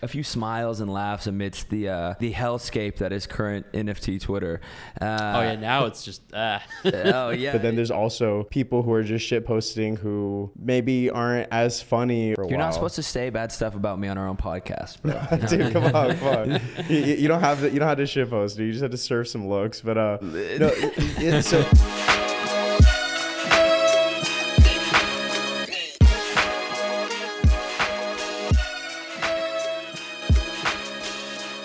a few smiles and laughs amidst the hellscape that is current NFT Twitter. Now it's just oh yeah. But then there's also people who are just shit posting who maybe aren't as funny for a while. You're not supposed to say bad stuff about me on our own podcast, bro. Dude, come on. You don't have to shit post, dude. You just have to serve some looks. But so.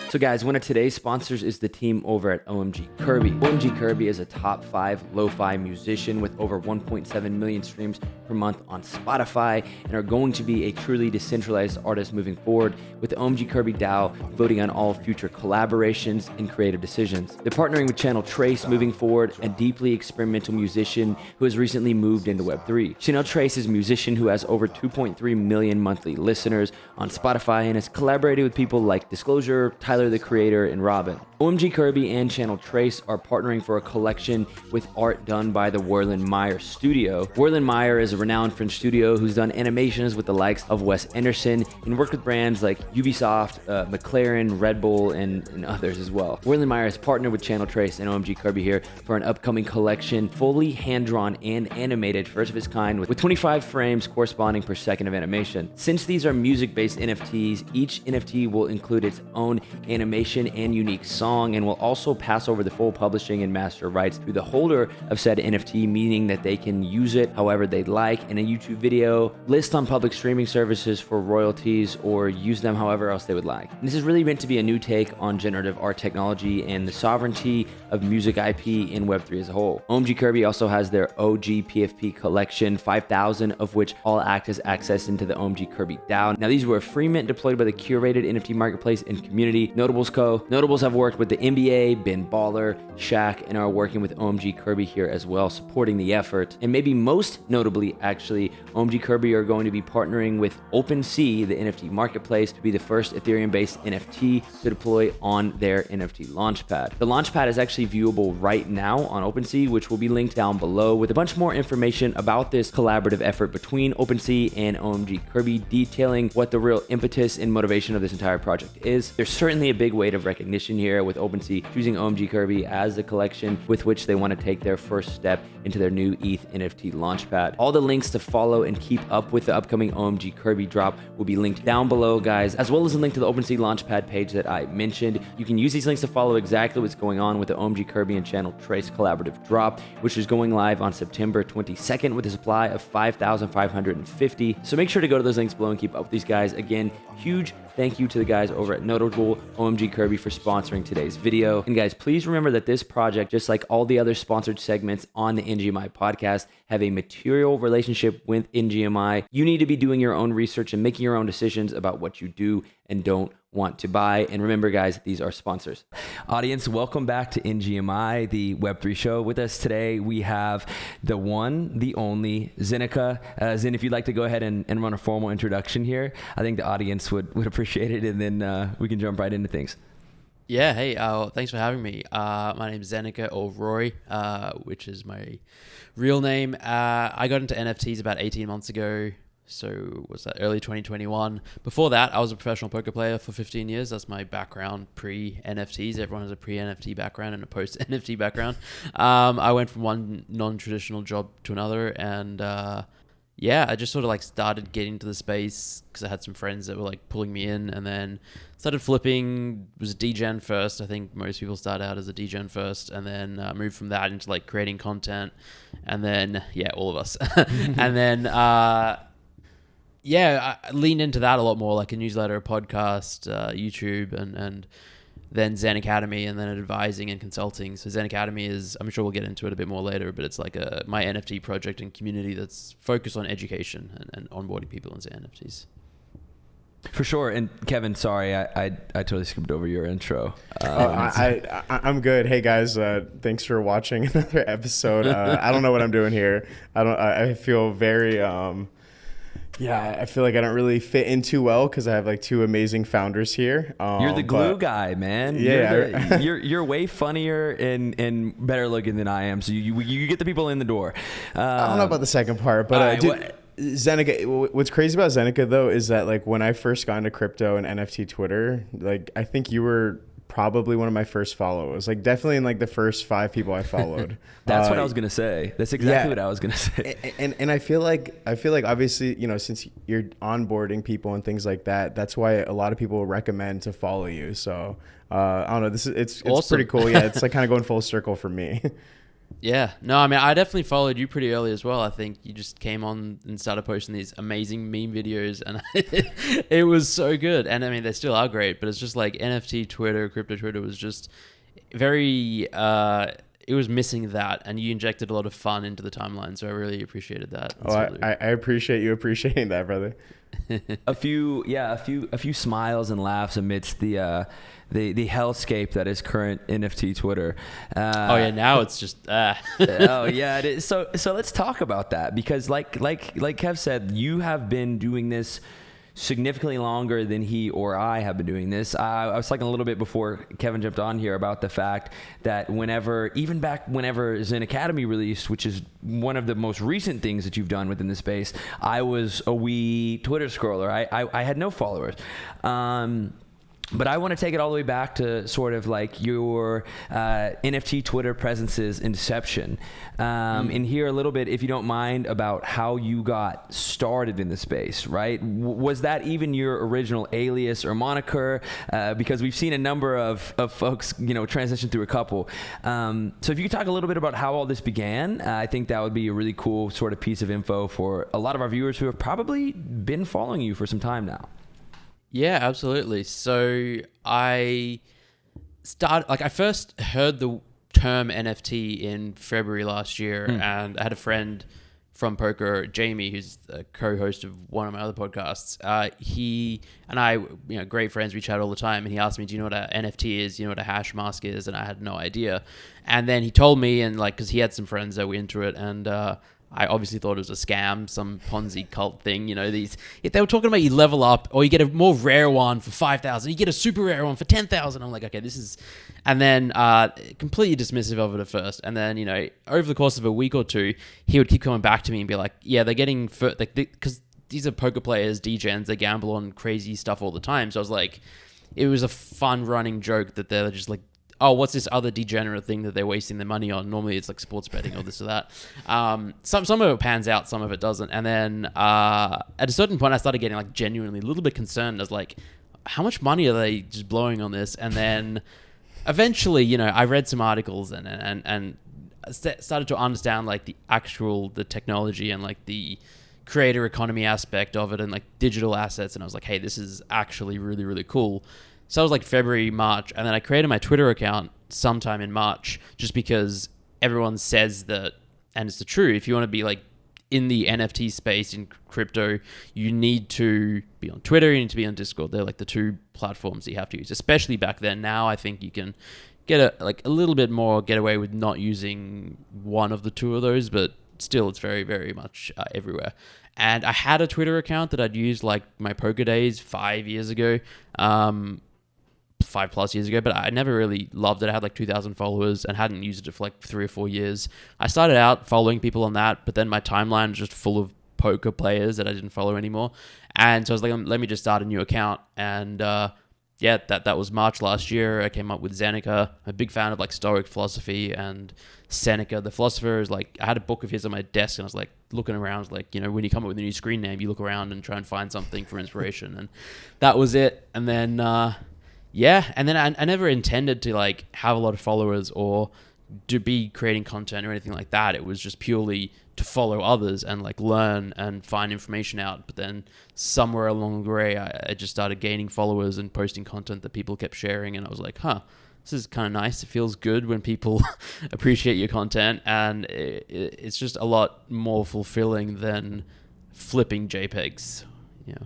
So guys, one of today's sponsors is the team over at OMG Kirby. OMG Kirby is a top 5 lo-fi musician with over 1.7 million streams per month on Spotify and are going to be a truly decentralized artist moving forward, with the OMG Kirby DAO voting on all future collaborations and creative decisions. They're partnering with Channel Trace moving forward, a deeply experimental musician who has recently moved into Web3. Channel Trace is a musician who has over 2.3 million monthly listeners on Spotify and has collaborated with people like Disclosure, Tyler the Creator, and Robin. OMG Kirby and Channel Trace are partnering for a collection with art done by the Werlen Meyer Studio. Werlen Meyer is a renowned French studio who's done animations with the likes of Wes Anderson and worked with brands like Ubisoft, McLaren, Red Bull, and others as well. Werlen Meyer has partnered with Channel Trace and OMG Kirby here for an upcoming collection, fully hand-drawn and animated, first of its kind, with 25 frames corresponding per second of animation. Since these are music-based NFTs, each NFT will include its own animation and unique song, and will also pass over the full publishing and master rights to the holder of said NFT, meaning that they can use it however they like in a YouTube video, list on public streaming services for royalties, or use them however else they would like. And this is really meant to be a new take on generative art technology and the sovereignty of music IP in Web3 as a whole. OMG Kirby also has their OG PFP collection, 5,000 of which all act as access into the OMG Kirby DAO. Now, these were free mint deployed by the curated NFT marketplace and community, Notables Co. Notables have worked with the NBA, Ben Baller, Shaq, and are working with OMG Kirby here as well, supporting the effort. And maybe most notably, actually, OMG Kirby are going to be partnering with OpenSea, the NFT marketplace, to be the first Ethereum-based NFT to deploy on their NFT launchpad. The launchpad is actually viewable right now on OpenSea, which will be linked down below, with a bunch more information about this collaborative effort between OpenSea and OMG Kirby, detailing what the real impetus and motivation of this entire project is. There's certainly a big weight of recognition here, with OpenSea choosing OMG Kirby as the collection with which they want to take their first step into their new ETH NFT launchpad. All the links to follow and keep up with the upcoming OMG Kirby drop will be linked down below, guys, as well as a link to the OpenSea launchpad page that I mentioned. You can use these links to follow exactly what's going on with the OMG Kirby and Channel Trace collaborative drop, which is going live on September 22nd with a supply of 5,550. So make sure to go to those links below and keep up with these guys. Again, huge thank you to the guys over at Notable OMG Kirby for sponsoring today's video. And guys, please remember that this project, just like all the other sponsored segments on the NGMI podcast, have a material relationship with NGMI. You need to be doing your own research and making your own decisions about what you do and don't want to buy. And remember, guys, these are sponsors. Audience, welcome back to NGMI, the Web3 show. With us today, we have the one, the only, Zeneca. Zen, if you'd like to go ahead and run a formal introduction here, I think the audience would appreciate it, and then we can jump right into things. Yeah, hey, thanks for having me. My name is Zeneca, or Roy, which is my real name. I got into NFTs about 18 months ago. So was that early 2021? Before that, I was a professional poker player for 15 years. That's my background pre-NFTs. Everyone has a pre-NFT background and a post-NFT background. I went from one non-traditional job to another, and I just sort of like started getting to the space because I had some friends that were like pulling me in, and then started flipping. Was degen first. I think most people start out as a degen first, and then moved from that into like creating content, and then all of us, and then I leaned into that a lot more, like a newsletter, a podcast, YouTube, and then Zen Academy, and then advising and consulting. So Zen Academy is, I'm sure we'll get into it a bit more later, but it's like my NFT project and community that's focused on education and onboarding people into NFTs. For sure. And Kevin, sorry, I totally skipped over your intro. I'm good. Hey guys, thanks for watching another episode. I don't know what I'm doing here. I feel very I feel like I don't really fit in too well because I have like two amazing founders here. You're the glue guy, man. Yeah, you're way funnier and better looking than I am. So you get the people in the door. I don't know about the second part, but Zeneca, what's crazy about Zeneca though is that like when I first got into crypto and NFT Twitter, like I think you were probably one of my first followers, like definitely in like the first 5 people I followed. That's what I was gonna say. That's exactly what I was gonna say. And I feel like obviously, you know, since you're onboarding people and things like that, that's why a lot of people recommend to follow you. So I don't know, it's Awesome. pretty cool. Yeah, it's like kind of going full circle for me. Yeah, no, I mean, I definitely followed you pretty early as well. I think you just came on and started posting these amazing meme videos, and it was so good. And I mean, they still are great, but it's just like NFT Twitter, crypto Twitter was just very, it was missing that, and you injected a lot of fun into the timeline, so I really apprecited that. I appreciate you appreciating that, brother. a few smiles and laughs amidst the hellscape that is current NFT Twitter. Oh yeah, now it's just oh yeah, it is. So let's talk about that, because like Kev said, you have been doing this significantly longer than he or I have been doing this. I was talking a little bit before Kevin jumped on here about the fact that whenever Zen Academy released, which is one of the most recent things that you've done within the space, I was a wee Twitter scroller. I had no followers. But I want to take it all the way back to sort of like your NFT Twitter presence's inception, and hear a little bit, if you don't mind, about how you got started in the space, right? Was that even your original alias or moniker? Because we've seen a number of folks, you know, transition through a couple. So if you could talk a little bit about how all this began, I think that would be a really cool sort of piece of info for a lot of our viewers who have probably been following you for some time now. Yeah, absolutely. So I first heard the term NFT in February last year, and I had a friend from poker, Jamie, who's a co-host of one of my other podcasts. He and I, you know, great friends. We chat all the time, and he asked me, "Do you know what an NFT is? Do you know what a hash mask is?" And I had no idea. And then he told me, and like, because he had some friends that were into it, and I obviously thought it was a scam, some Ponzi cult thing. You know, they were talking about you level up, or you get a more rare one for 5,000, you get a super rare one for 10,000. I'm like, okay, this is, and then completely dismissive of it at first. And then, you know, over the course of a week or two, he would keep coming back to me and be like, yeah, they're getting, because these are poker players, degens, they gamble on crazy stuff all the time. So I was like, it was a fun running joke that they're just like, oh, what's this other degenerate thing that they're wasting their money on? Normally it's like sports betting or this or that. Some of it pans out, some of it doesn't. And then at a certain point, I started getting like genuinely a little bit concerned. I was like, how much money are they just blowing on this? And then eventually, you know, I read some articles and started to understand like the technology and like the creator economy aspect of it and like digital assets. And I was like, hey, this is actually really, really cool. So it was like February, March, and then I created my Twitter account sometime in March, just because everyone says that, and it's the truth, if you want to be like in the NFT space in crypto, you need to be on Twitter, you need to be on Discord. They're like the two platforms that you have to use, especially back then. Now I think you can get a little bit more get away with not using one of the two of those, but still it's very, very much everywhere. And I had a Twitter account that I'd used like my poker days 5 years ago. 5+ years ago, but I never really loved it. I had like 2,000 followers and hadn't used it for like 3 or 4 years. I started out following people on that, but then my timeline was just full of poker players that I didn't follow anymore. And so I was like, let me just start a new account. And yeah, that was March last year. I came up with Zeneca. I'm a big fan of like Stoic philosophy, and Seneca, the philosopher, is like, I had a book of his on my desk, and I was like looking around, was like, you know, when you come up with a new screen name, you look around and try and find something for inspiration. And that was it. And then yeah, and then I never intended to like have a lot of followers or to be creating content or anything like that. It was just purely to follow others and like learn and find information out. But then somewhere along the way, I just started gaining followers and posting content that people kept sharing, and I was like, this is kind of nice. It feels good when people appreciate your content, and it's just a lot more fulfilling than flipping JPEGs. Yeah.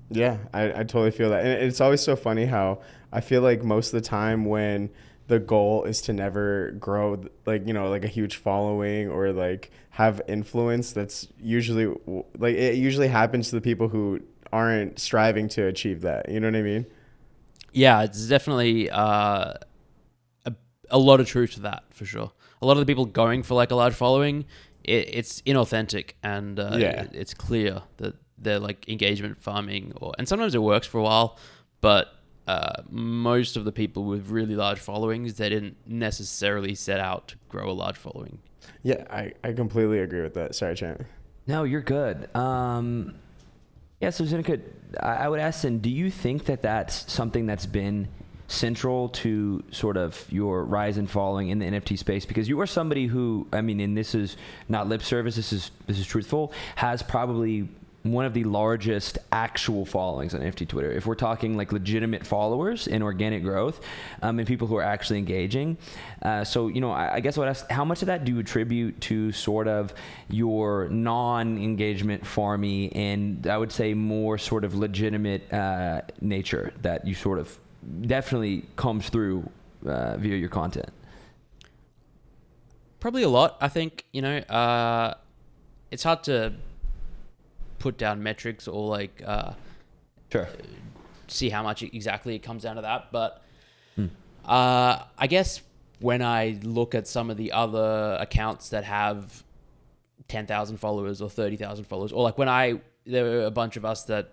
Yeah, I totally feel that. And it's always so funny how I feel like most of the time when the goal is to never grow, like, you know, like a huge following or like have influence, that's usually like, it usually happens to the people who aren't striving to achieve that. You know what I mean? Yeah, it's definitely a lot of truth to that, for sure. A lot of the people going for like a large following, it's inauthentic, and it's clear that they're like engagement farming, and sometimes it works for a while, but most of the people with really large followings, they didn't necessarily set out to grow a large following. Yeah, I completely agree with that. Sorry, Champ. No, you're good. Yeah, so Zeneca, I would ask then, do you think that that's something that's been central to sort of your rise and following in the NFT space? Because you are somebody who, I mean, and this is not lip service, this is truthful, has probably one of the largest actual followings on NFT Twitter. If we're talking like legitimate followers and organic growth, and people who are actually engaging. So, I guess I would ask, how much of that do you attribute to sort of your non-engagement farmy and I would say more sort of legitimate nature that you sort of definitely comes through via your content? Probably a lot. I think, it's hard to put down metrics or like sure, see how much exactly it comes down to that. But I guess when I look at some of the other accounts that have 10,000 followers or 30,000 followers, or like there were a bunch of us that,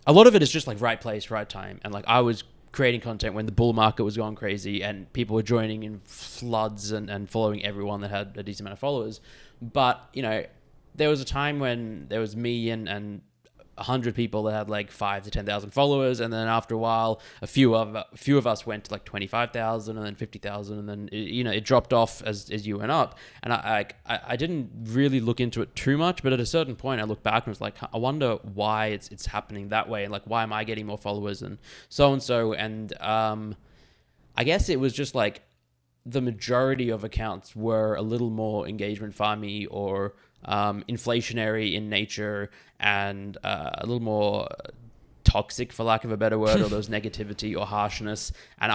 a lot of it is just like right place, right time. And like I was creating content when the bull market was going crazy and people were joining in floods and following everyone that had a decent amount of followers. But, there was a time when there was me and 100 people that had like 5 to 10,000 followers, and then after a while, a few of us went to like 25,000 and then 50,000, and then it dropped off as you went up. And I didn't really look into it too much, but at a certain point, I looked back and was like, I wonder why it's happening that way, and like why am I getting more followers and so and so. And I guess it was just like the majority of accounts were a little more engagement farmy or inflationary in nature and a little more toxic, for lack of a better word, or those negativity or harshness. And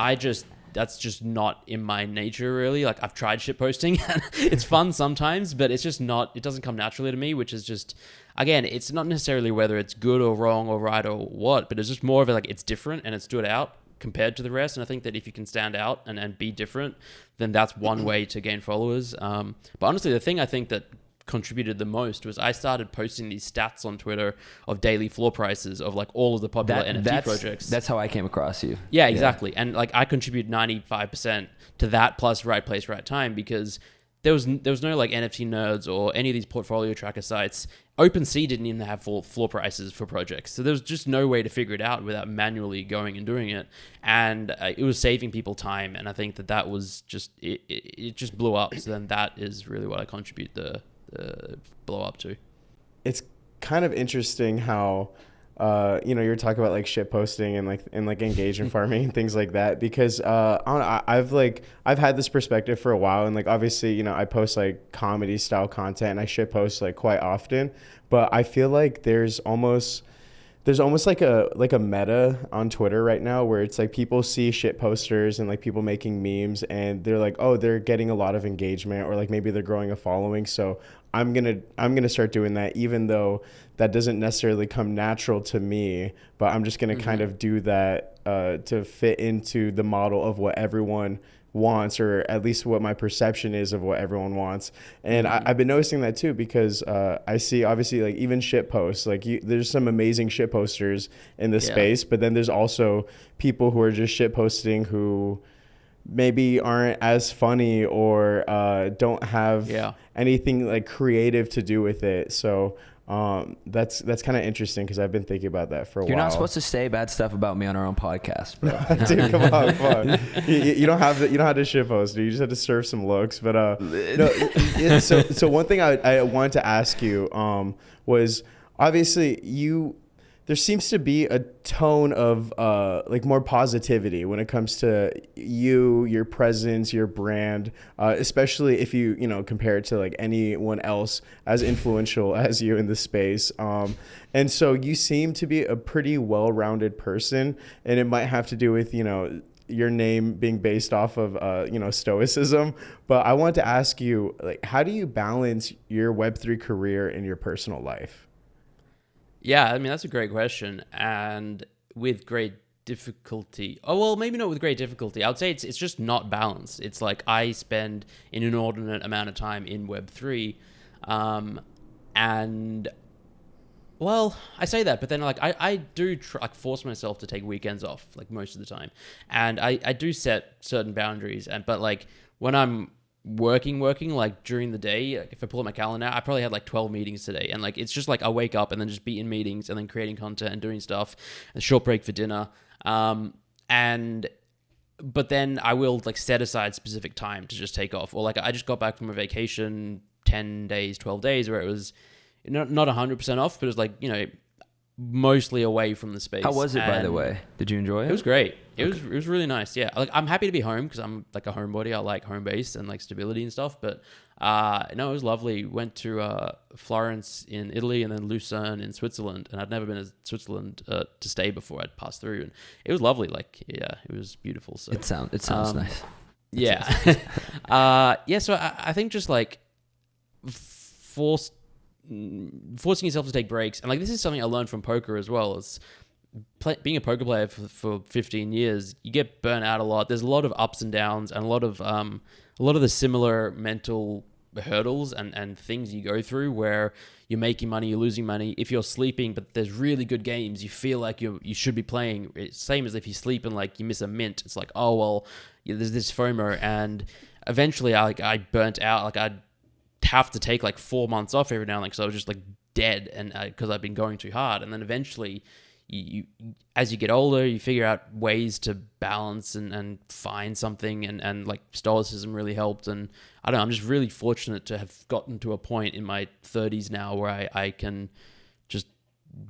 that's just not in my nature, really. Like I've tried shit posting and it's fun sometimes, but it's just not, it doesn't come naturally to me, which is just, again, it's not necessarily whether it's good or wrong or right or what, but it's just more of it like it's different and it stood out compared to the rest. And I think that if you can stand out and be different, then that's one way to gain followers. But honestly, the thing I think that contributed the most was I started posting these stats on Twitter of daily floor prices of like all of the popular NFT projects. That's how I came across you. Yeah, exactly. And like I contribute 95% to that plus right place, right time, because there was no like NFT nerds or any of these portfolio tracker sites. OpenSea didn't even have full floor prices for projects. So there was just no way to figure it out without manually going and doing it. And it was saving people time. And I think that was just, it just blew up. So then that is really what I contribute the blow up to. It's kind of interesting how you're talking about like shit posting and like engagement farming and things like that, because I've had this perspective for a while, and like obviously I post like comedy style content and I shit post like quite often, but I feel like there's almost like a meta on Twitter right now where it's like people see shit posters and like people making memes and they're like, oh, they're getting a lot of engagement, or like maybe they're growing a following, so I'm gonna start doing that, even though that doesn't necessarily come natural to me, but I'm just gonna kind of do that to fit into the model of what everyone wants, or at least what my perception is of what everyone wants. And I've been noticing that too, because I see obviously like even shit posts, like there's some amazing shit posters in this space, but then there's also people who are just shit posting who maybe aren't as funny or don't have anything like creative to do with it. So that's kind of interesting, because I've been thinking about that for a while. You're not supposed to say bad stuff about me on our own podcast, bro. Dude, come on. You don't have to shit post, dude. You just have to serve some looks. But so one thing I wanted to ask you was, obviously there seems to be a tone of like more positivity when it comes to your presence, your brand, especially if you compare it to like anyone else as influential as you in the space. And so you seem to be a pretty well-rounded person, and it might have to do with your name being based off of stoicism. But I wanted to ask you, like, how do you balance your Web3 career and your personal life? Yeah, I mean, that's a great question, and with great difficulty. Oh, well, maybe not with great difficulty. I would say it's just not balanced. It's like I spend an inordinate amount of time in Web3, And well, I say that, but then like I do like force myself to take weekends off like most of the time, and I do set certain boundaries. But like when I'm working like during the day, like if I pull up my calendar, I probably had like 12 meetings today, and like it's just like I wake up and then just be in meetings and then creating content and doing stuff, a short break for dinner, but then I will like set aside specific time to just take off. Or like I just got back from a vacation 10 days, 12 days where it was not 100% off, but it was like, you know, mostly away from the space. How was it, by the way? Did you enjoy it? It was great. It was really nice. Yeah. Like I'm happy to be home because I'm like a homebody. I like home base and like stability and stuff. But no, it was lovely. Went to Florence in Italy and then Lucerne in Switzerland. And I'd never been to Switzerland to stay before. I'd passed through, and it was lovely. Like, yeah, it was beautiful. So it sounds nice. Yeah. Yeah. So I think just like forcing yourself to take breaks, and like this is something I learned from poker as well. It's being a poker player for 15 years, you get burnt out a lot. There's a lot of ups and downs, and a lot of the similar mental hurdles and things you go through where you're making money, you're losing money. If you're sleeping, but there's really good games, you feel like you should be playing. It's same as if you sleep and like you miss a mint. It's like, oh well, yeah, there's this FOMO, and eventually I burnt out. Like I'd have to take like 4 months off every now and then because I was just like dead, and because I've been going too hard. And then eventually you as you get older, you figure out ways to balance and find something, and like stoicism really helped. And I don't know, I'm just really fortunate to have gotten to a point in my 30s now where I can just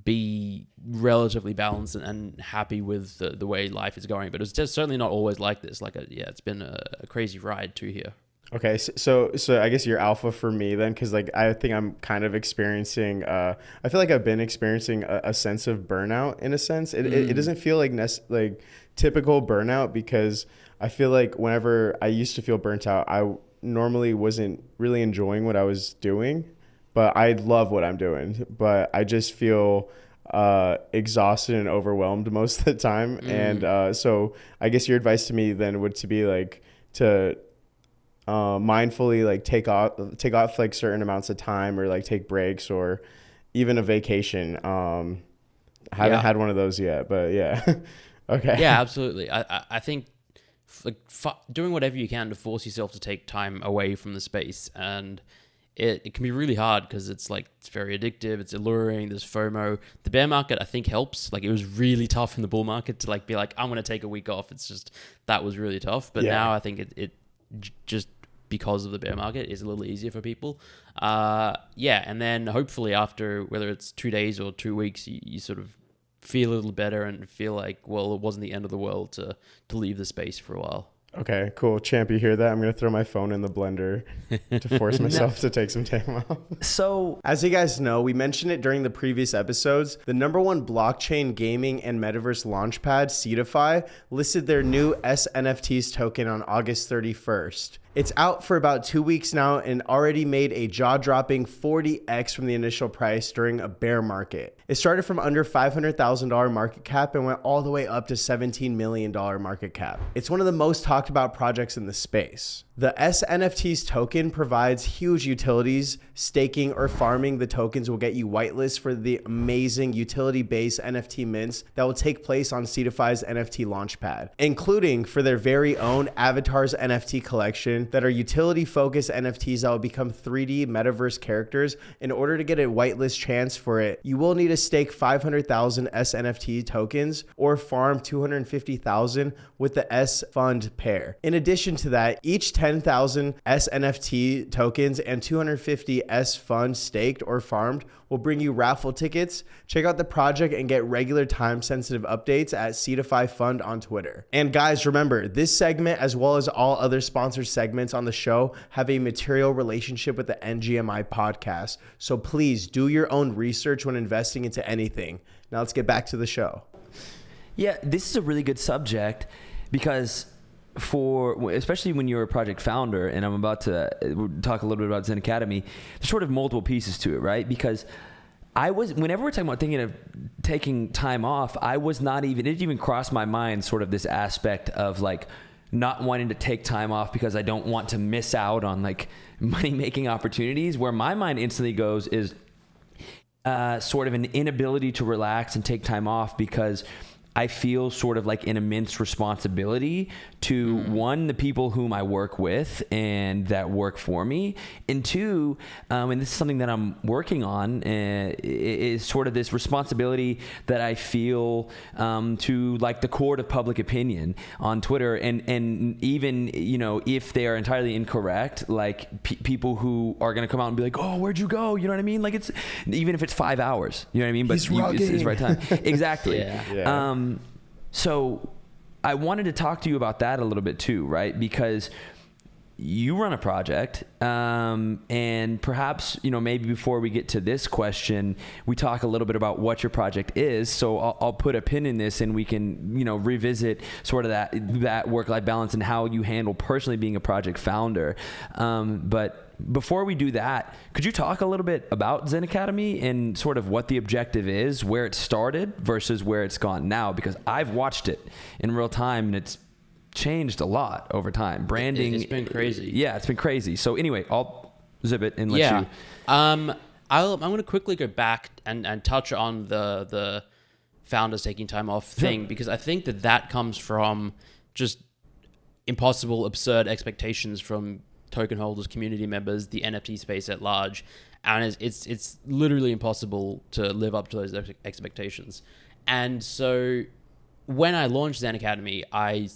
be relatively balanced and happy with the way life is going. But it's just certainly not always like this. Like it's been a crazy ride too here. Okay, so I guess you're alpha for me then, because like I think I'm kind of experiencing. I feel like I've been experiencing a sense of burnout in a sense. It doesn't feel like like typical burnout, because I feel like whenever I used to feel burnt out, I normally wasn't really enjoying what I was doing, but I love what I'm doing. But I just feel exhausted and overwhelmed most of the time. And so I guess your advice to me then would to be like to mindfully like take off like certain amounts of time, or like take breaks, or even a vacation. I haven't had one of those yet, but yeah. Okay. Yeah, absolutely. I think like doing whatever you can to force yourself to take time away from the space, and it can be really hard because it's very addictive, it's alluring, there's FOMO. The bear market I think helps. Like it was really tough in the bull market to like be like, I'm going to take a week off. It's just, that was really tough. But now I think it just because of the bear market is a little easier for people. And then hopefully after, whether it's 2 days or 2 weeks, you sort of feel a little better and feel like, well, it wasn't the end of the world to leave the space for a while. Okay, cool. Champ, you hear that? I'm going to throw my phone in the blender to force myself to take some time off. So, as you guys know, we mentioned it during the previous episodes, the #1 blockchain gaming and metaverse launchpad, Seedify, listed their new SNFTs token on August 31st. It's out for about 2 weeks now and already made a jaw-dropping 40x from the initial price during a bear market. It started from under $500,000 market cap and went all the way up to $17 million market cap. It's one of the most talked about projects in the space. The SNFTs token provides huge utilities. Staking or farming the tokens will get you whitelist for the amazing utility-based NFT mints that will take place on Seedify's NFT launchpad, including for their very own Avatars NFT collection that are utility-focused NFTs that will become 3D metaverse characters. In order to get a whitelist chance for it, you will need to stake 500,000 SNFT tokens or farm 250,000 with the S Fund pair. In addition to that, each 10,000 SNFT tokens and 250 S Fund staked or farmed will bring you raffle tickets. Check out the project and get regular time-sensitive updates at Seedify Fund on Twitter. And guys, remember, this segment, as well as all other sponsored segments on the show, have a material relationship with the NGMI podcast. So please do your own research when investing into anything. Now let's get back to the show. Yeah, this is a really good subject because especially when you're a project founder, and I'm about to talk a little bit about Zen Academy, there's sort of multiple pieces to it, right? Because whenever we're talking about thinking of taking time off, it didn't even cross my mind sort of this aspect of like not wanting to take time off because I don't want to miss out on like money making opportunities. Where my mind instantly goes is sort of an inability to relax and take time off because I feel sort of like an immense responsibility to one, the people whom I work with and that work for me, and two, and this is something that I'm working on, is sort of this responsibility that I feel to like the court of public opinion on Twitter, and even, you know, if they are entirely incorrect, like people who are going to come out and be like, oh, where'd you go? You know what I mean? Like, it's even if it's 5 hours, you know what I mean? But it's the right time. Exactly. Yeah. So I wanted to talk to you about that a little bit too, right? Because you run a project, and perhaps, you know, maybe before we get to this question, we talk a little bit about what your project is. So I'll put a pin in this, and we can, you know, revisit sort of that work-life balance and how you handle personally being a project founder. But before we do that, could you talk a little bit about Zen Academy and sort of what the objective is, where it started versus where it's gone now? Because I've watched it in real time, and it's changed a lot over time. Branding, it's been crazy. Yeah, it's been crazy. So anyway, I'll zip it and let you. I'm going to quickly go back and touch on the founders taking time off thing, because I think that comes from just impossible, absurd expectations from token holders, community members, the NFT space at large, and it's literally impossible to live up to those expectations. And so when I launched Zen Academy, I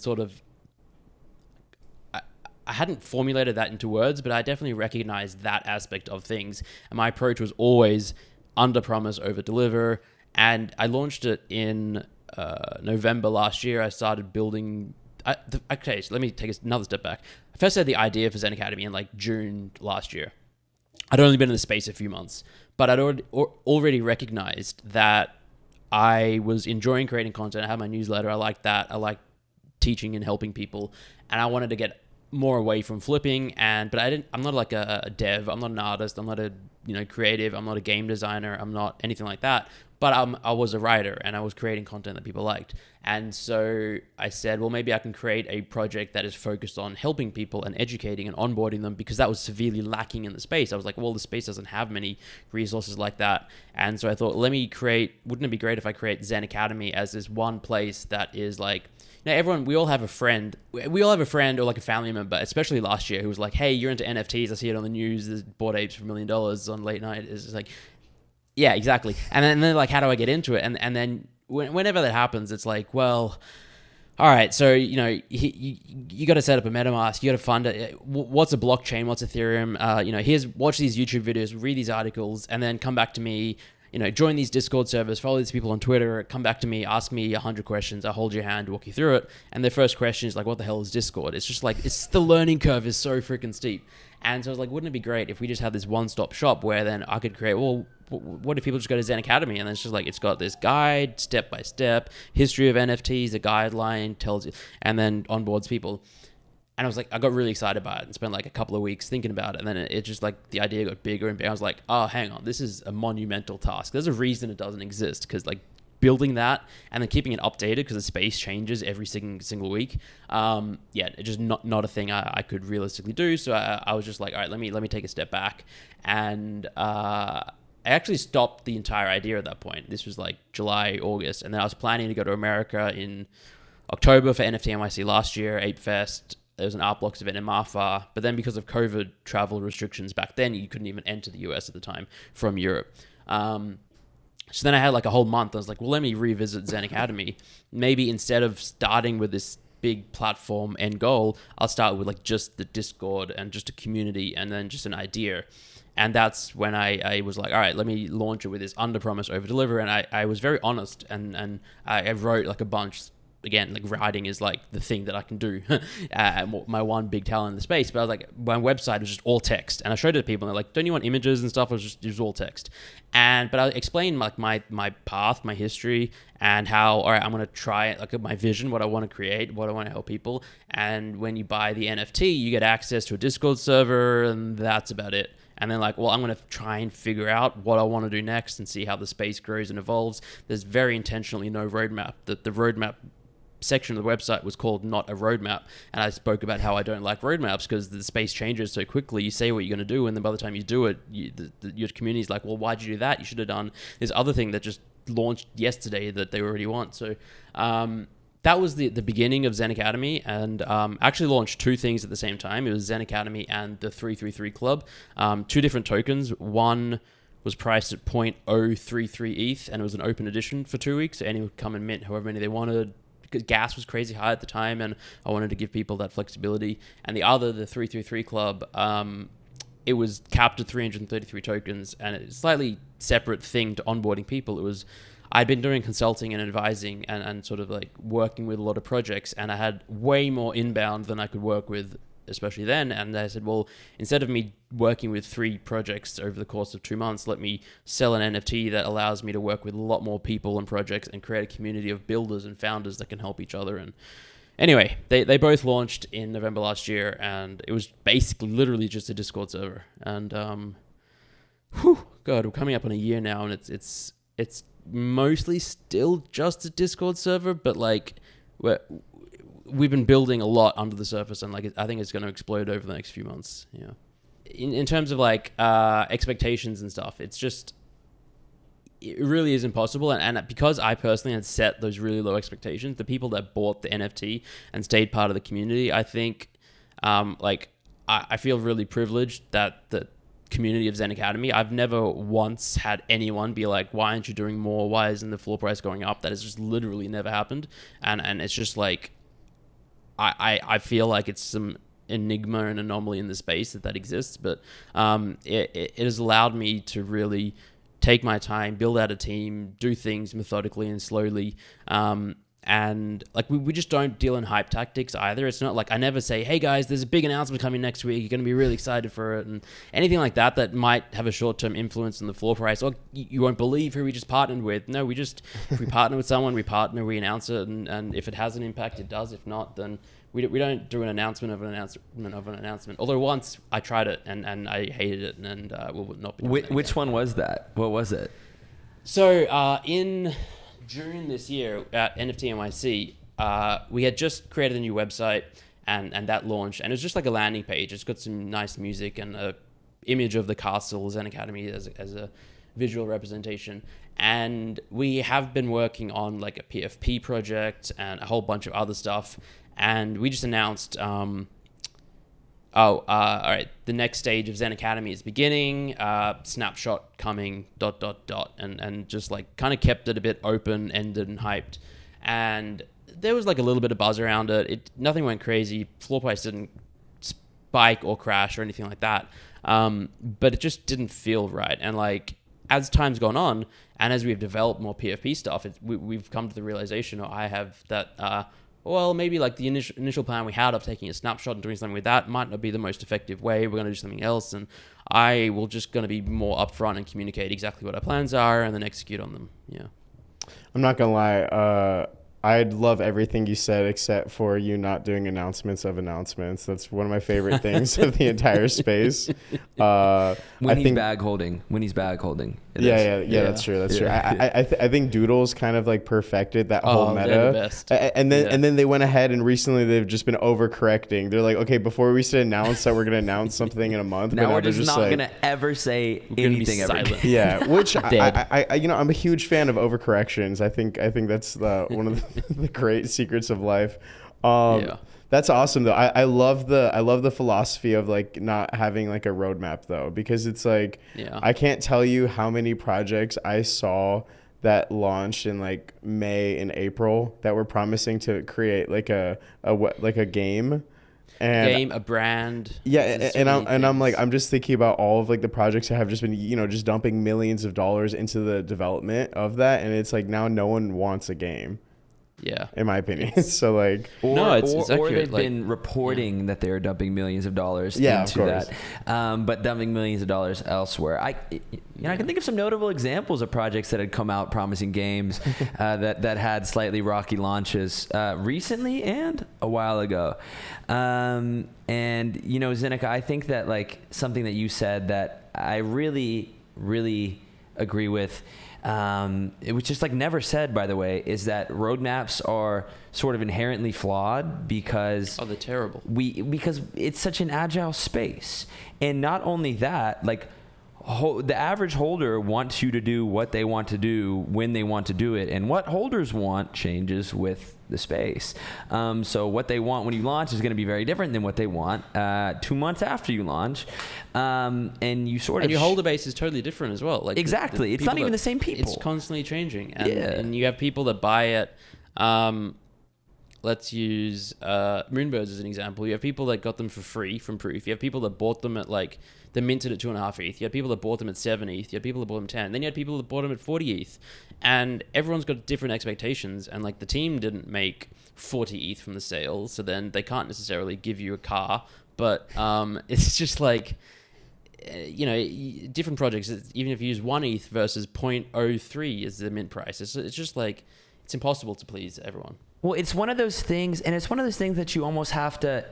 hadn't formulated that into words, but I definitely recognized that aspect of things. And my approach was always under promise, over deliver. And I launched it in November last year. I started building. Okay, so let me take another step back. I first had the idea for Zen Academy in like June last year. I'd only been in the space a few months, but I'd already recognized that I was enjoying creating content. I had my newsletter. I liked that. I liked teaching and helping people, and I wanted to get more away from flipping. But I'm not like a dev. I'm not an artist. I'm not a creative. I'm not a game designer. I'm not anything like that. But I was a writer, and I was creating content that people liked. And so I said, well, maybe I can create a project that is focused on helping people and educating and onboarding them, because that was severely lacking in the space. I was like, well, the space doesn't have many resources like that. And so I thought, wouldn't it be great if I create Zen Academy as this one place that is like, we all have a friend or like a family member, especially last year, who was like, hey, you're into NFTs. I see it on the news. There's Bored Apes for $1 million on late night. It's just like, yeah, exactly. And then like, how do I get into it? And then whenever that happens, it's like, well, all right, so, you got to set up a MetaMask. You got to fund it. What's a blockchain? What's Ethereum? Watch these YouTube videos, read these articles, and then come back to me, join these Discord servers, follow these people on Twitter, come back to me, ask me 100 questions. I'll hold your hand, walk you through it. And the first question is like, what the hell is Discord? It's just like, the learning curve is so freaking steep. And so I was like, wouldn't it be great if we just had this one-stop shop where then I could create, well, what if people just go to Zen Academy, and then it's just like, it's got this guide, step-by-step, history of NFTs, a guideline, tells you, and then onboards people. And I was like, I got really excited about it and spent like a couple of weeks thinking about it. And then it just like, the idea got bigger and bigger. I was like, oh, hang on, this is a monumental task. There's a reason it doesn't exist, because like building that and then keeping it updated, because the space changes every single week. It's just not a thing I could realistically do. So I was just like, all right, let me take a step back. And I actually stopped the entire idea at that point. This was like July, August. And then I was planning to go to America in October for NFT NYC last year, Ape Fest. There was an Art Blocks event in Marfa. But then because of COVID travel restrictions back then, you couldn't even enter the US at the time from Europe. So then I had like a whole month. I was like, well, let me revisit Zen Academy. Maybe instead of starting with this big platform end goal, I'll start with like just the Discord and just a community and then just an idea. And that's when I was like, all right, let me launch it with this under promise, over deliver. And I was very honest, and I wrote like a bunch. Again, like writing is like the thing that I can do, my one big talent in the space. But I was like, my website was just all text, and I showed it to people, and they're like, "Don't you want images and stuff?" It was all text. But I explained like my path, my history, and how, all right, I'm gonna try it, like my vision, what I want to create, what I want to help people. And when you buy the NFT, you get access to a Discord server, and that's about it. And then like, well, I'm going to try and figure out what I want to do next and see how the space grows and evolves. There's very intentionally no roadmap. The roadmap section of the website was called Not a Roadmap, and I spoke about how I don't like roadmaps because the space changes so quickly. You say what you're going to do, and then by the time you do it, your community's like, well, why'd you do that? You should have done this other thing that just launched yesterday that they already want. So that was the beginning of Zen Academy, and actually launched two things at the same time. It was Zen Academy and the 333 Club, two different tokens. One was priced at 0.033 ETH, and it was an open edition for 2 weeks. So anyone could come and mint however many they wanted. Because gas was crazy high at the time, and I wanted to give people that flexibility. And the other, the 333 Club, it was capped at 333 tokens, and it's a slightly separate thing to onboarding people. I'd been doing consulting and advising and sort of like working with a lot of projects, and I had way more inbound than I could work with, especially then. And I said, well, instead of me working with 3 projects over the course of 2 months, let me sell an NFT that allows me to work with a lot more people and projects and create a community of builders and founders that can help each other. And anyway, they both launched in November last year, and it was basically literally just a Discord server. And God, we're coming up on a year now, and it's mostly still just a Discord server, but like we've been building a lot under the surface, and like I think it's going to explode over the next few months. Yeah. In terms of like expectations and stuff, it really is impossible. And because I personally had set those really low expectations, the people that bought the NFT and stayed part of the community, I think I feel really privileged that the community of Zen Academy, I've never once had anyone be like, why aren't you doing more? Why isn't the floor price going up? That has just literally never happened. And it's just like, I feel like it's some enigma and anomaly in the space that exists, but it has allowed me to really take my time, build out a team, do things methodically and slowly, and like we just don't deal in hype tactics either. It's not like I never say, hey guys, there's a big announcement coming next week, you're going to be really excited for it, and anything like that might have a short-term influence on the floor price, or you won't believe who we just partnered with. No, if we partner with someone, we announce it, and if it has an impact, it does. If not, then we don't do an announcement of an announcement. Although once I tried it and I hated it, and will not be doing that Which again. one was that? What was it? So in June this year at NFT NYC, we had just created a new website, and that launched, and it was just like a landing page. It's got some nice music and a image of the castle Zen Academy as a visual representation. And we have been working on like a PFP project and a whole bunch of other stuff. And we just announced, all right, the next stage of Zen Academy is beginning, snapshot coming, ... And just like kind of kept it a bit open-ended and hyped. And there was like a little bit of buzz around it. Nothing went crazy. Floor price didn't spike or crash or anything like that. But it just didn't feel right. And like, as time's gone on, and as we've developed more PFP stuff, we've come to the realization, or I have, that well, maybe like the initial plan we had of taking a snapshot and doing something with that might not be the most effective way. We're going to do something else, and I will just going to be more upfront and communicate exactly what our plans are and then execute on them. Yeah. I'm not gonna lie. I'd love everything you said except for you not doing announcements of announcements. That's one of my favorite things of the entire space. When he's bag holding. Yeah, that's true. That's true. I think Doodles kind of like perfected that whole meta. They're the best. And then they went ahead, and recently they've just been overcorrecting. They're like, okay, before we should announce that we're gonna announce something in a month, now we're they're just not like, gonna ever say anything ever. Silent. Yeah, which I'm a huge fan of overcorrections. I think that's one of the great secrets of life. That's awesome though. I love the philosophy of like not having like a roadmap though, because it's like, I can't tell you how many projects I saw that launched in like May and April that were promising to create like a game. And a brand. Yeah, I'm like, I'm just thinking about all of like the projects that have just been, just dumping millions of dollars into the development of that, and it's like now no one wants a game. Yeah, in my opinion. So like, it's or they've been reporting that they're dumping millions of dollars into that, but dumping millions of dollars elsewhere. I can think of some notable examples of projects that had come out promising games that had slightly rocky launches recently and a while ago. And Zeneca, I think that like something that you said that I really, really agree with. which is like never said, by the way, is that roadmaps are sort of inherently flawed because they're terrible. Because it's such an agile space. And not only that, like the average holder wants you to do what they want to do when they want to do it, and what holders want changes with the space. So what they want when you launch is going to be very different than what they want 2 months after you launch, and you sort of your holder base is totally different as well. Like exactly, it's not even the same people. It's constantly changing, and you have people that buy it. Let's use Moonbirds as an example. You have people that got them for free from Proof. You have people that bought them at like they minted at 2.5 ETH. You had people that bought them at 7 ETH. You had people that bought them 10. Then you had people that bought them at 40 ETH. And everyone's got different expectations. And like the team didn't make 40 ETH from the sale, so then they can't necessarily give you a car. But it's just like, different projects. Even if you use 1 ETH versus 0.03 as the mint price, it's just like it's impossible to please everyone. Well, it's one of those things, and it's one of those things that you almost have to.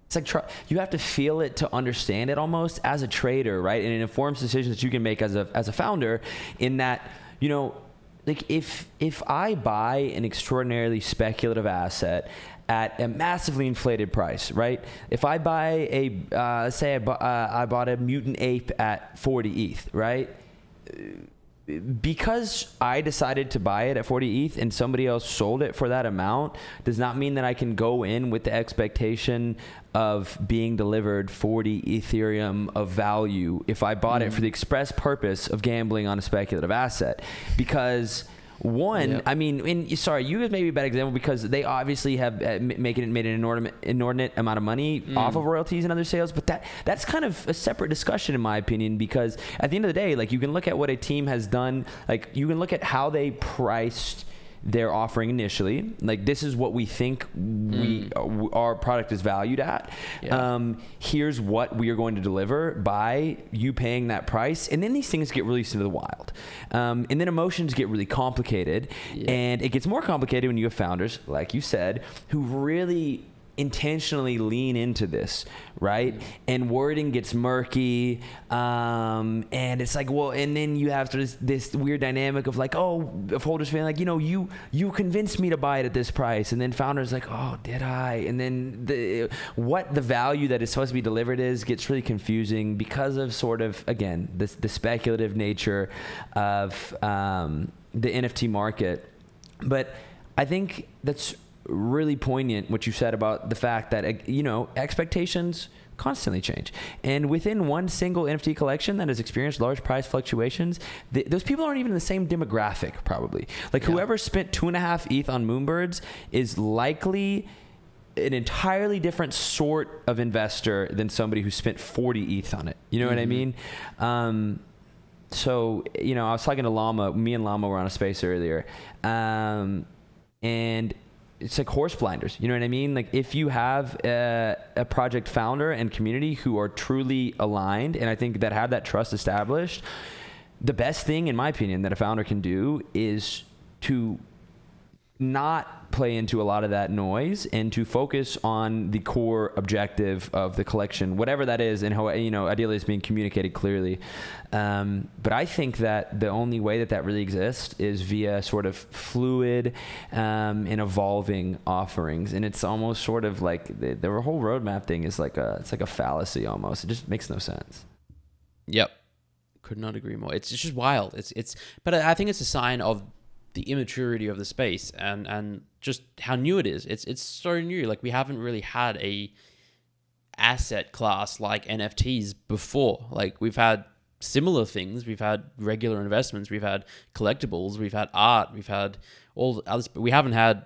It's like you have to feel it to understand it almost as a trader, right? And it informs decisions that you can make as a founder. In that, like if I buy an extraordinarily speculative asset at a massively inflated price, right? If I buy let's say I bought a mutant ape at 40 ETH, right? Because I decided to buy it at 40 ETH and somebody else sold it for that amount does not mean that I can go in with the expectation of being delivered 40 Ethereum of value if I bought it for the express purpose of gambling on a speculative asset. Because I mean, you guys may be a bad example because they obviously have made an inordinate amount of money off of royalties and other sales, but that's kind of a separate discussion in my opinion, because at the end of the day, like you can look at what a team has done, like you can look at how they priced their offering initially, like this is what we think our product is valued at. Here's what we are going to deliver by you paying that price, and then these things get released into the wild, and then emotions get really complicated, and it gets more complicated when you have founders, like you said, who really intentionally lean into this, right? And wording gets murky, and it's like, well, and then you have sort of this weird dynamic of like, of holders feeling like, you convinced me to buy it at this price, and then founders like, oh, did I? And then what the value that is supposed to be delivered gets really confusing because of sort of, again, the speculative nature of the NFT market. But I think that's really poignant what you said about the fact that expectations constantly change, and within one single NFT collection that has experienced large price fluctuations, those people aren't even in the same demographic probably. Like whoever spent 2.5 ETH on Moonbirds is likely an entirely different sort of investor than somebody who spent 40 ETH on it. You know what I mean? So I was talking to Llama. Me and Llama were on a space earlier, and it's like horse blinders. You know what I mean? Like if you have a project founder and community who are truly aligned, and I think that have that trust established, the best thing, in my opinion, that a founder can do is to not play into a lot of that noise and to focus on the core objective of the collection, whatever that is, and how, ideally it's being communicated clearly. But I think that the only way that really exists is via sort of fluid and evolving offerings. And it's almost sort of like the whole roadmap thing is it's like a fallacy almost. It just makes no sense. Yep. Could not agree more. It's just wild. But I think it's a sign of the immaturity of the space and just how new it is. It's so new. Like we haven't really had a asset class like NFTs before. Like we've had similar things. We've had regular investments. We've had collectibles. We've had art. We've had all the others, but we haven't had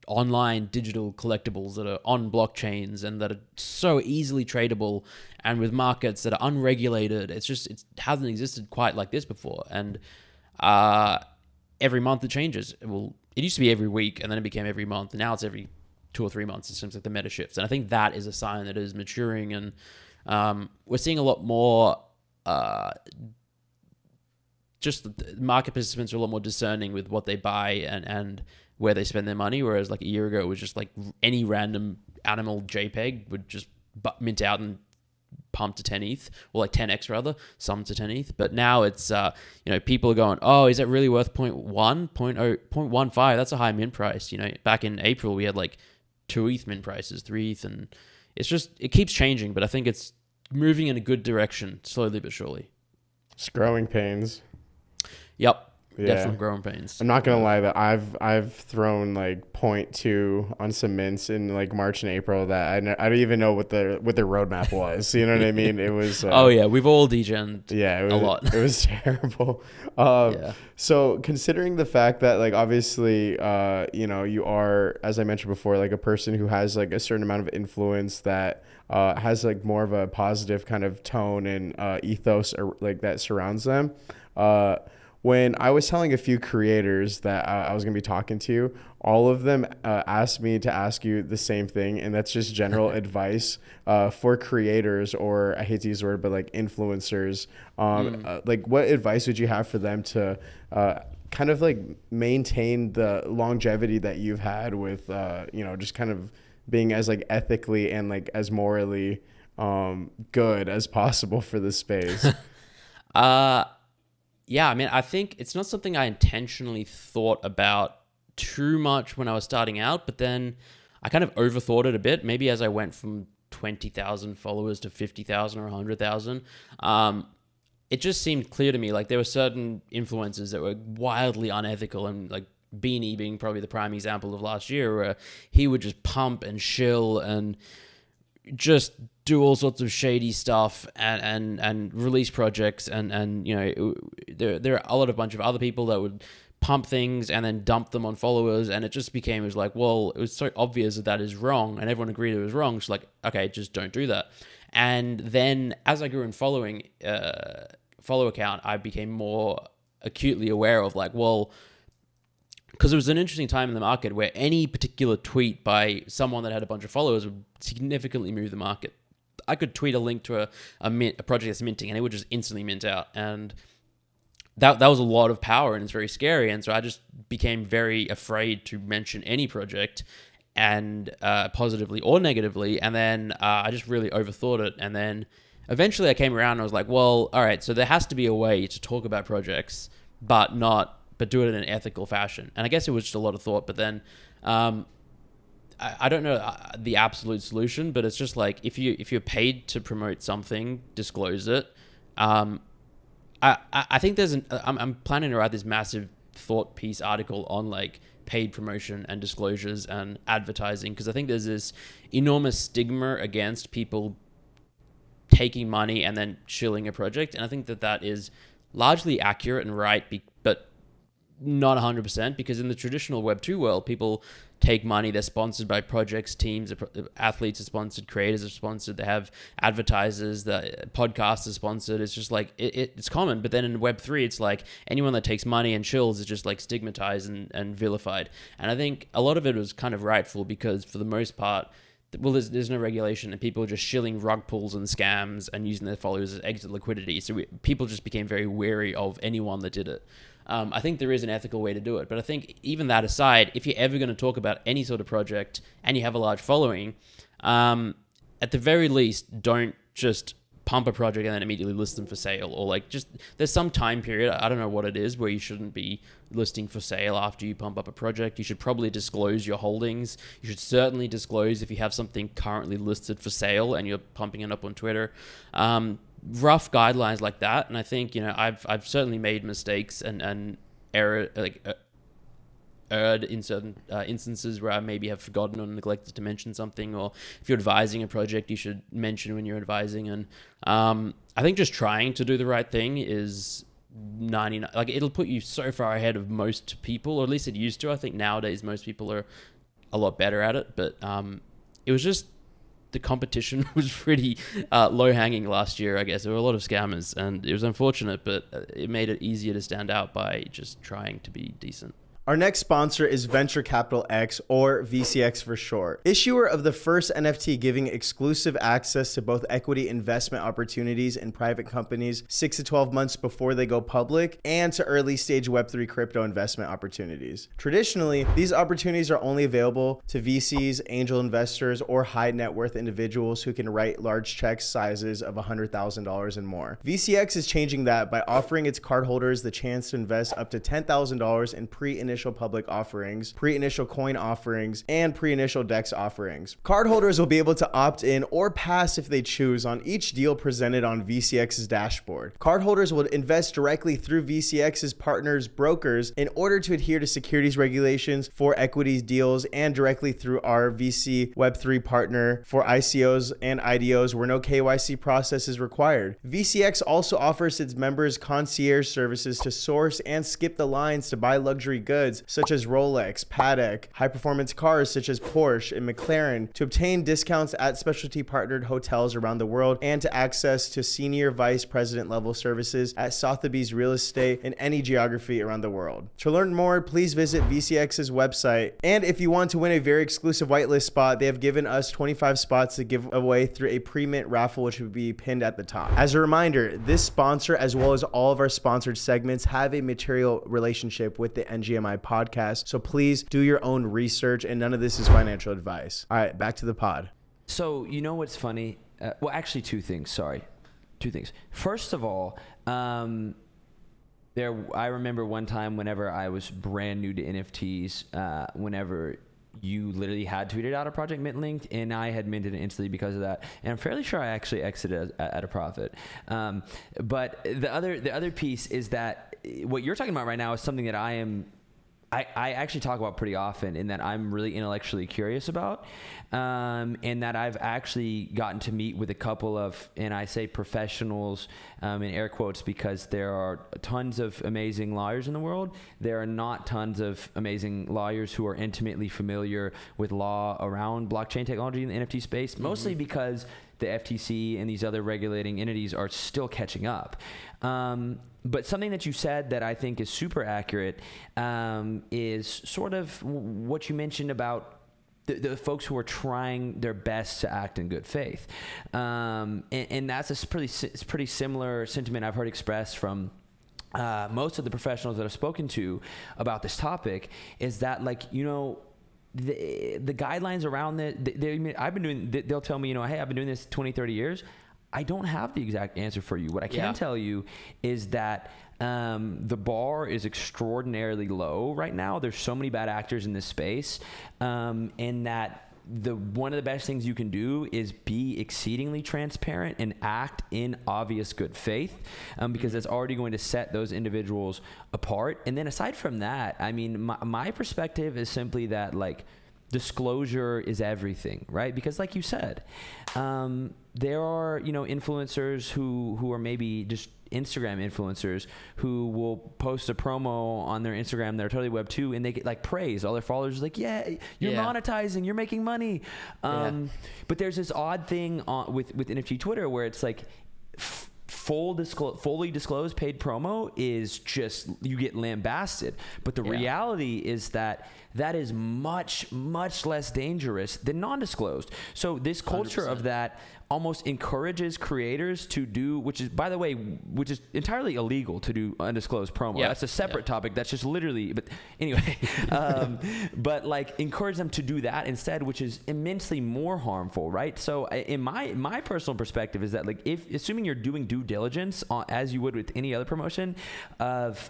online digital collectibles that are on blockchains and that are so easily tradable and with markets that are unregulated. It hasn't existed quite like this before. And every month it changes. It used to be every week, and then it became every month, and now it's every 2 or 3 months. It seems like the meta shifts, and I think that is a sign that it is maturing, and we're seeing a lot more. Just the market participants are a lot more discerning with what they buy and where they spend their money, whereas like a year ago it was just like any random animal JPEG would just mint out and pumped to 10 ETH, or like 10x rather, some to 10 ETH. But now it's, people are going, oh, is it really worth 0.1, 0.15? That's a high mint price. Back in April, we had like 2 ETH mint prices, 3 ETH, and it keeps changing, but I think it's moving in a good direction, slowly but surely. It's growing pains. Yep. Yeah. Definitely growing pains. I'm not gonna lie that I've thrown like 0.2 on some mints in like March and April that I don't even know what the roadmap was. You know what I mean? It was. Oh yeah, we've all degened. Yeah, it was, a lot. It was terrible. Yeah. So considering the fact that like obviously you are, as I mentioned before, like a person who has like a certain amount of influence that has like more of a positive kind of tone and ethos or like that surrounds them. When I was telling a few creators that I was going to be talking to, all of them asked me to ask you the same thing. And that's just general advice for creators, or I hate to use the word, but like influencers. Like what advice would you have for them to kind of like maintain the longevity that you've had with, just kind of being as like ethically and like as morally good as possible for this space? Yeah, I mean, I think it's not something I intentionally thought about too much when I was starting out, but then I kind of overthought it a bit. Maybe as I went from 20,000 followers to 50,000 or 100,000, it just seemed clear to me like there were certain influencers that were wildly unethical, and like Beanie being probably the prime example of last year, where he would just pump and shill and just do all sorts of shady stuff and release projects and there are a bunch of other people that would pump things and then dump them on followers, and it just became, it was like, well, it was so obvious that is wrong and everyone agreed it was wrong. It's like, okay, just don't do that. And then as I grew in follow account, I became more acutely aware of like, well, because it was an interesting time in the market where any particular tweet by someone that had a bunch of followers would significantly move the market. I could tweet a link to a project that's minting, and it would just instantly mint out. And that was a lot of power, and it's very scary. And so I just became very afraid to mention any project, and positively or negatively. And then I just really overthought it. And then eventually I came around and I was like, well, all right, so there has to be a way to talk about projects, but do it in an ethical fashion. And I guess it was just a lot of thought, but then I don't know the absolute solution, but it's just like, if you're paid to promote something, disclose it. I think I'm planning to write this massive thought piece article on like paid promotion and disclosures and advertising, because I think there's this enormous stigma against people taking money and then shilling a project. And I think that is largely accurate and right, but not 100%, because in the traditional Web2 world, people take money, they're sponsored by projects, teams, athletes are sponsored, creators are sponsored, they have advertisers, the podcast is sponsored. It's just like, it's common. But then in Web3, it's like anyone that takes money and chills is just like stigmatized and vilified. And I think a lot of it was kind of rightful, because for the most part, well, there's no regulation, and people are just shilling rug pulls and scams and using their followers as exit liquidity. So people just became very wary of anyone that did it. I think there is an ethical way to do it. But I think even that aside, if you're ever going to talk about any sort of project and you have a large following, at the very least, don't just pump a project and then immediately list them for sale. Or like, just, there's some time period, I don't know what it is, where you shouldn't be listing for sale after you pump up a project. You should probably disclose your holdings. You should certainly disclose if you have something currently listed for sale and you're pumping it up on Twitter. Rough guidelines like that. And I think, I've certainly made mistakes and erred in certain instances where I maybe have forgotten or neglected to mention something. Or if you're advising a project, you should mention when you're advising. And I think just trying to do the right thing is 99, like, it'll put you so far ahead of most people, or at least it used to. I think nowadays most people are a lot better at it, but it was just, the competition was pretty low-hanging last year, I guess. There were a lot of scammers, and it was unfortunate, but it made it easier to stand out by just trying to be decent. Our next sponsor is Venture Capital X, or VCX for short. Issuer of the first NFT giving exclusive access to both equity investment opportunities in private companies 6 to 12 months before they go public, and to early stage Web3 crypto investment opportunities. Traditionally, these opportunities are only available to VCs, angel investors, or high net worth individuals who can write large check sizes of $100,000 and more. VCX is changing that by offering its cardholders the chance to invest up to $10,000 in pre-initial public offerings, pre-initial coin offerings, and pre-initial DEX offerings. Cardholders will be able to opt in or pass if they choose on each deal presented on VCX's dashboard. Cardholders will invest directly through VCX's partners' brokers in order to adhere to securities regulations for equities deals, and directly through our VC Web3 partner for ICOs and IDOs where no KYC process is required. VCX also offers its members concierge services to source and skip the lines to buy luxury goods such as Rolex, Patek, high-performance cars such as Porsche and McLaren, to obtain discounts at specialty partnered hotels around the world, and to access to senior vice president level services at Sotheby's Real Estate in any geography around the world. To learn more, please visit VCX's website. And if you want to win a very exclusive whitelist spot, they have given us 25 spots to give away through a pre-mint raffle, which will be pinned at the top. As a reminder, this sponsor, as well as all of our sponsored segments, have a material relationship with the NGMI podcast. So please do your own research, and none of this is financial advice. All right, back to the pod. So you know what's funny? Well, actually, two things. First of all, I remember one time whenever I was brand new to NFTs, whenever you literally had tweeted out a project mint linked, and I had minted it instantly because of that. And I'm fairly sure I actually exited at a profit. But the other piece is that what you're talking about right now is something that I actually talk about pretty often, in that I'm really intellectually curious about, and that I've actually gotten to meet with a couple of, and I say professionals in air quotes, because there are tons of amazing lawyers in the world. There are not tons of amazing lawyers who are intimately familiar with law around blockchain technology in the NFT space, mostly because the FTC and these other regulating entities are still catching up. But something that you said that I think is super accurate is sort of what you mentioned about the folks who are trying their best to act in good faith. And that's a pretty similar sentiment I've heard expressed from most of the professionals that I've spoken to about this topic, is that, like, you know, the guidelines around they'll tell me, you know, hey, I've been doing this 20, 30 years. I don't have the exact answer for you. What I can tell you is that the bar is extraordinarily low right now. There's so many bad actors in this space, and that one of the best things you can do is be exceedingly transparent and act in obvious good faith, because that's already going to set those individuals apart. And then aside from that, I mean, my perspective is simply that, like, disclosure is everything, right? Because like you said, there are, you know, influencers who are maybe just Instagram influencers who will post a promo on their Instagram that are totally Web 2, and they get like praise. All their followers are like, yeah, you're monetizing, you're making money. But there's this odd thing with NFT Twitter where it's like fully disclosed paid promo is just, you get lambasted. But the reality is that is much, much less dangerous than non-disclosed. So this culture 100%. Of that almost encourages creators to do, which is, by the way, which is entirely illegal to do undisclosed promo. That's a separate topic. That's just literally, but anyway, but like encourage them to do that instead, which is immensely more harmful, right? So in my personal perspective is that, like, if assuming you're doing due diligence as you would with any other promotion of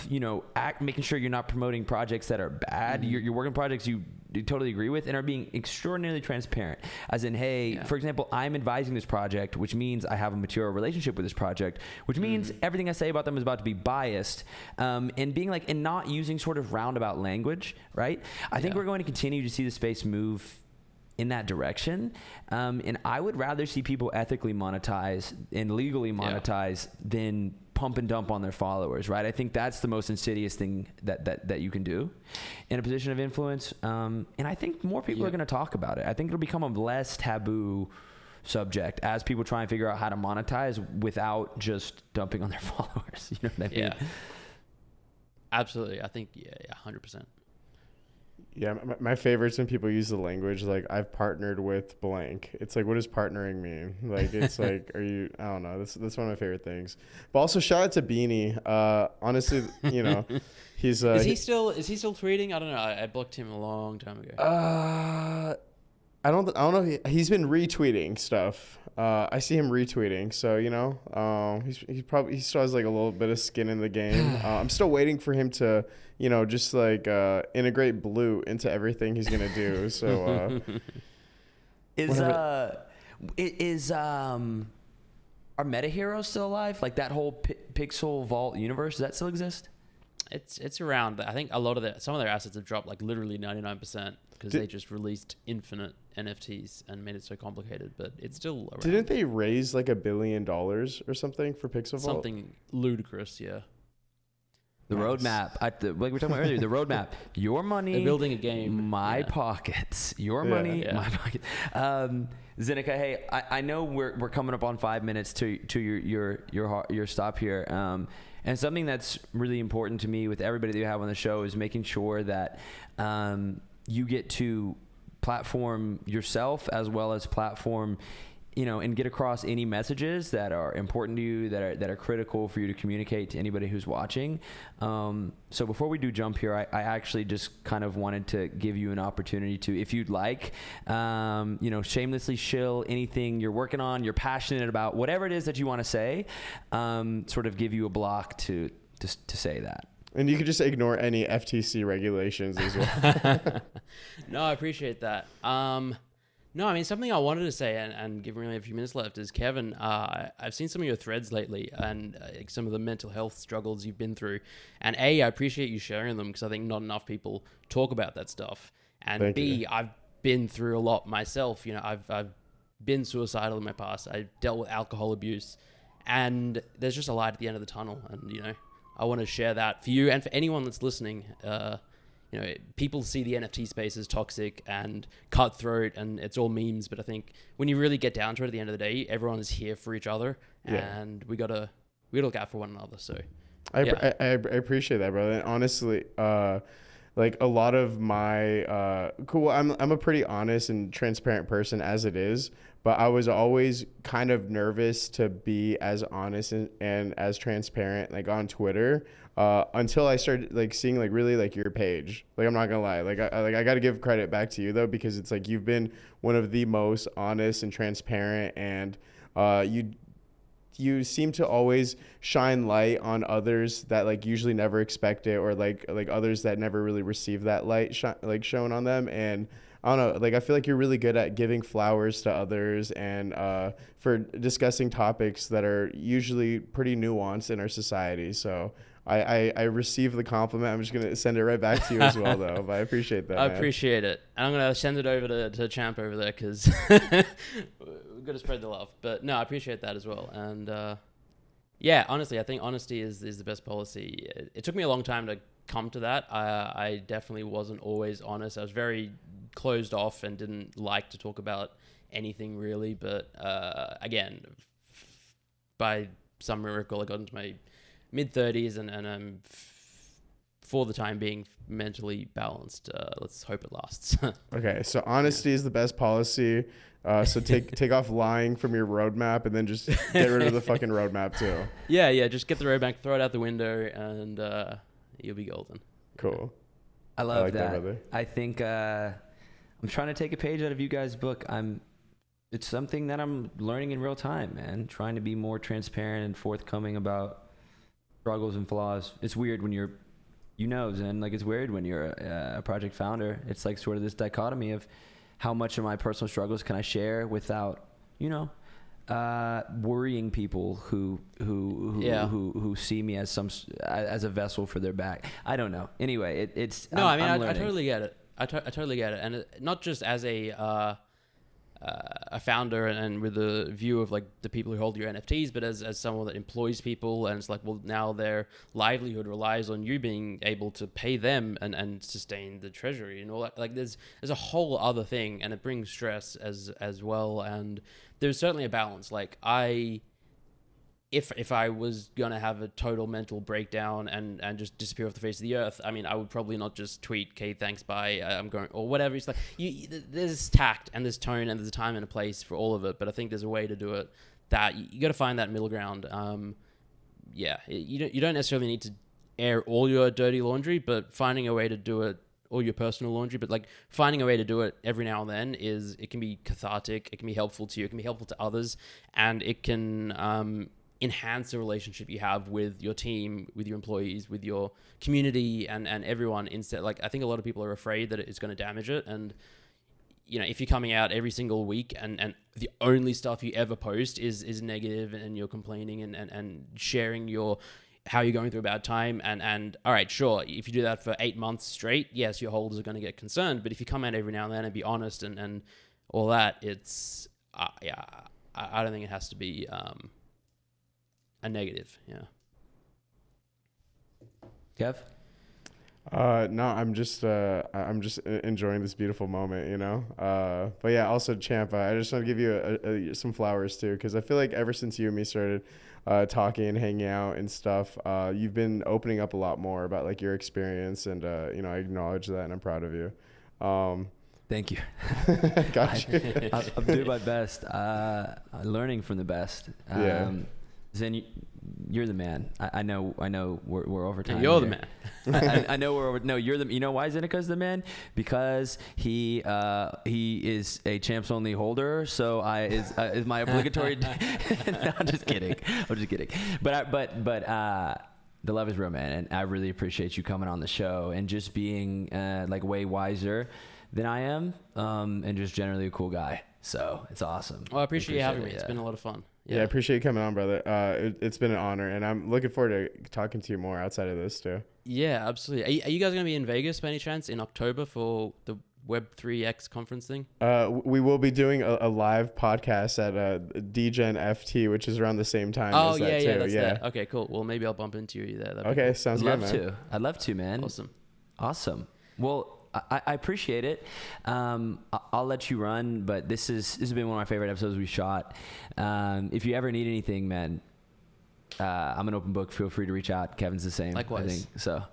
you know, making sure you're not promoting projects that are bad, you're working projects you totally agree with, and are being extraordinarily transparent, as in, hey, for example, I'm advising this project, which means I have a material relationship with this project, which means everything I say about them is about to be biased, and being like, and not using sort of roundabout language, right? I think we're going to continue to see the space move in that direction, and I would rather see people ethically monetize and legally monetize than pump and dump on their followers, right? I think that's the most insidious thing that you can do in a position of influence, and I think more people are going to talk about it. I think it'll become a less taboo subject as people try and figure out how to monetize without just dumping on their followers. You know what I mean? Absolutely. I think, yeah, 100%. Yeah, my favorite's when people use the language like I've partnered with blank. It's like, what does partnering mean? Like, it's like, are you? I don't know. That's one of my favorite things. But also, shout out to Beanie. Honestly, you know, he's Is he still tweeting? I don't know. I blocked him a long time ago. I don't know. He's been retweeting stuff. I see him retweeting. So, you know, he still has like a little bit of skin in the game. I'm still waiting for him to, you know, just like integrate blue into everything he's gonna do. So are meta heroes still alive? Like that whole Pixel Vault universe, does that still exist? It's around. I think some of their assets have dropped like literally 99% because they just released infinite NFTs and made it so complicated. But it's still around. Didn't they raise like $1 billion or something for Pixel Vault? Something ludicrous, yeah. The roadmap, like we were talking about earlier, the roadmap, your money. They're building a game. My pockets. Your money, my pockets. Zeneca, hey, I know we're coming up on 5 minutes to your stop here. And something that's really important to me with everybody that you have on the show is making sure that you get to platform yourself as well as platform, you know, and get across any messages that are important to you, that are critical for you to communicate to anybody who's watching. So before we do jump here, I actually just kind of wanted to give you an opportunity to, if you'd like, you know, shamelessly shill anything you're working on, you're passionate about, whatever it is that you want to say, sort of give you a block to say that. And you could just ignore any FTC regulations as well. No, I appreciate that. No, I mean, something I wanted to say, and given we only have a few minutes left, is Kevin, I've seen some of your threads lately and some of the mental health struggles you've been through. And A, I appreciate you sharing them because I think not enough people talk about that stuff. And Thank B, you. I've been through a lot myself. You know, I've been suicidal in my past. I dealt with alcohol abuse. And there's just a light at the end of the tunnel. And, you know, I want to share that for you and for anyone that's listening. You know, people see the NFT space as toxic and cutthroat and it's all memes. But I think when you really get down to it at the end of the day, everyone is here for each other and we gotta look out for one another. So I appreciate that, brother. And honestly, like a lot of my, I'm a pretty honest and transparent person as it is, but I was always kind of nervous to be as honest and as transparent, like on Twitter, until I started like seeing like really like your page. Like, I'm not gonna lie. I got to give credit back to you though, because it's like, you've been one of the most honest and transparent, and you seem to always shine light on others that like usually never expect it, or like others that never really receive that light shown on them. And I don't know, like I feel like you're really good at giving flowers to others and for discussing topics that are usually pretty nuanced in our society. So I received the compliment. I'm just going to send it right back to you as well, though. But I appreciate that. I appreciate it. And I'm going to send it over to Champ over there because we've got to spread the love. But no, I appreciate that as well. And yeah, honestly, I think honesty is the best policy. It took me a long time to come to that. I definitely wasn't always honest. I was very closed off and didn't like to talk about anything really. But again, by some miracle, I got into my mid-30s and I'm for the time being mentally balanced. Let's hope it lasts. Okay, so honesty is the best policy. So take off lying from your roadmap and then just get rid of the fucking roadmap too. Yeah, just get the roadmap, throw it out the window, and you'll be golden. Cool. I love like that. brother. I think I'm trying to take a page out of you guys' book. It's something that I'm learning in real time, man. Trying to be more transparent and forthcoming about struggles and flaws. It's weird when it's weird when you're a project founder. It's like sort of this dichotomy of how much of my personal struggles can I share without, worrying people who see me as as a vessel for their back. I don't know. Anyway, I totally get it. I totally get it, and not just as a founder and with the view of like the people who hold your NFTs, but as someone that employs people, and it's like, well, now their livelihood relies on you being able to pay them and sustain the treasury and all that. Like there's a whole other thing, and it brings stress as well. And there's certainly a balance. Like I if I was gonna have a total mental breakdown and just disappear off the face of the earth, I mean, I would probably not just tweet, "Okay, thanks, bye, I'm going," or whatever. It's like there's tact and there's tone and there's a time and a place for all of it. But I think there's a way to do it that you got to find that middle ground. You don't necessarily need to air all your dirty laundry, but finding a way to do it, all your personal laundry, but like finding a way to do it every now and then it can be cathartic. It can be helpful to you. It can be helpful to others, and it can enhance the relationship you have with your team, with your employees, with your community, and everyone. Instead, like I think a lot of people are afraid that it's going to damage it, and if you're coming out every single week and the only stuff you ever post is negative, and you're complaining and sharing how you're going through a bad time, and all right, sure, if you do that for 8 months straight, yes, your holders are going to get concerned. But if you come out every now and then and be honest and all that, it's I don't think it has to be a negative. Yeah. Kev? No, I'm just enjoying this beautiful moment, But yeah, also Champ, I just want to give you some flowers too, because I feel like ever since you and me started talking and hanging out and stuff, you've been opening up a lot more about like your experience, and I acknowledge that, and I'm proud of you. Thank you. Gotcha. I'm doing my best. Learning from the best. Yeah. Zen, you're the man. I know we're over time. You're the man. I know we're over. No, you're the. You know why Zeneca's the man? Because he is a champs only holder. So is my obligatory. No, I'm just kidding. But the love is real, man, and I really appreciate you coming on the show and just being like way wiser than I am, and just generally a cool guy. So it's awesome. Well, I appreciate you having me. It's been a lot of fun. Yeah, I appreciate you coming on, brother. It's been an honor, and I'm looking forward to talking to you more outside of this too. Yeah, absolutely. Are you guys going to be in Vegas by any chance in October for the Web3X conference thing? We will be doing a live podcast at DGen FT, which is around the same time as that too. That's that. Okay, cool. Well, maybe I'll bump into you there. Okay, cool. Sounds good, man. I'd love to, man. Awesome. Well, I appreciate it. I'll let you run, but this has been one of my favorite episodes we shot. If you ever need anything, man, I'm an open book. Feel free to reach out. Kevin's the same. Likewise. I think. So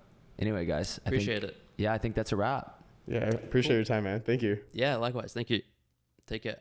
anyway, guys. Appreciate it. Yeah, I think that's a wrap. Yeah, I appreciate your time, man. Thank you. Yeah, likewise. Thank you. Take care.